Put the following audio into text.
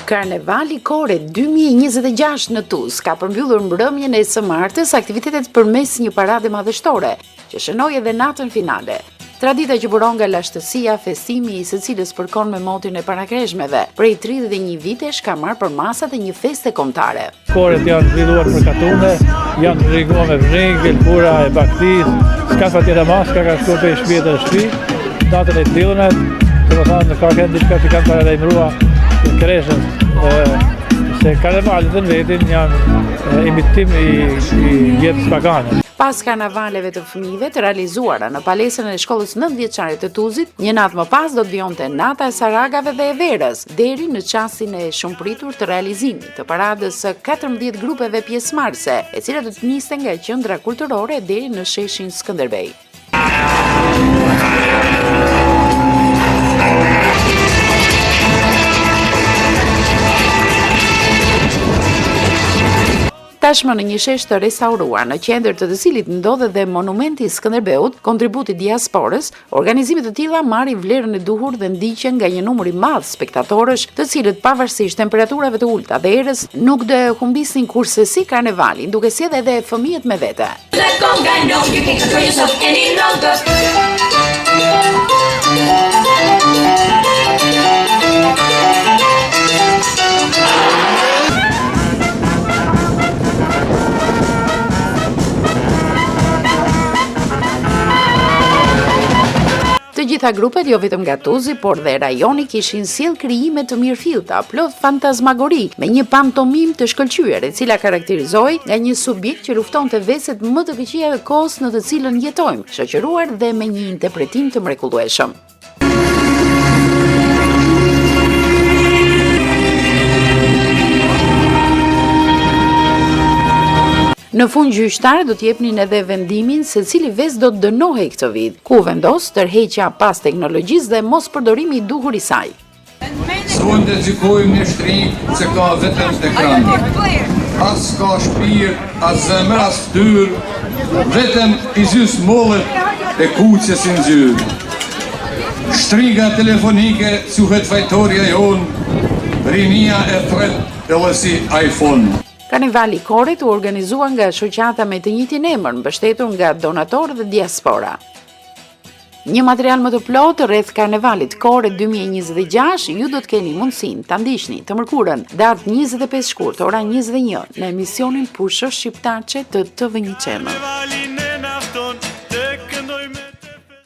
Karnevali Kore 2026 në Tuz ka përmbyllur mbrëmjen e së martës aktivitetet përmes një parade madhështore, që shënoi edhe natën finale. Tradita që buron nga lashtësia, festimi i së cilës përkon me motin e parakreshmeve, prej 31 vitesh ka marrë për masat e një feste kombëtare. Koret janë zhvilluar për katune, janë rriguar me vrengjë, pura e baktis, s'ka fatira maska, ka shkuar për shtëpi të shtëpi, natën e diellit, domethënë ka kanë diçka që kanë paralajmëruar kreshën, se karnevalet në vetin janë imitim i jetës pagane. Pas karnavaleve të fëmijëve të realizuara në palesën e shkollës 9 vjeçare të Tuzit, një natë më pas do të vijonte nata e Saragave dhe e Verës, deri në çastin e shumëpritur të realizimit të paradës së 14 grupeve pjesëmarrëse, e cila do të niste nga qendra kulturore deri në sheshin Skënderbej. Tashmë në një shesh të restauruar, në qendër të cilit ndodhet dhe monumenti i Skënderbeut, kontributi i diasporës, organizime të tilla marrin vlerën e duhur dhe ndiqen nga një numër i madh spektatorësh, të cilët pavarësisht temperaturave të ulta dhe erës, nuk do e humbisin kurse karnevalin, duke sjellë edhe fëmijët me vete. Të gjitha grupet, jo vetëm nga Tuzi, por dhe rajoni kishin sjell krijime të mirëfillta, plot fantazmagori, me një pantomim të shkëlqyer, e cila karakterizohej nga një subjekt që luftonte veset më të këqija të kohës në të cilën jetojmë, shoqëruar dhe me një interpretim të mrekullueshëm. Në fund gjyqtarët do t'jepnin edhe vendimin se cili ves do të dënohej këtë vit, ku vendos tërheqja pas teknologjisë dhe mos përdorimi i duhur i saj. S'mund të gjykojmë një shtëpi që ka vetëm ekran. As ka shpirë, as zemër, as fytyrë, vetëm i gjys mollet e kuqes i ngjyrë. Shtriga telefonike quhet fajtoria jonë, rinia e thret edhe si iPhone. Karnevali Koret u organizua nga shoqata me të njëjtin emër, mbështetur nga donatorë dhe diaspora. Një material më të plotë rreth Karnevalit Koret 2026 ju do të keni mundësinë ta ndiqni të mërkurën datë 25 shkurt ora 21 në emisionin Pusho Shqiptarçe të TV1 Channel.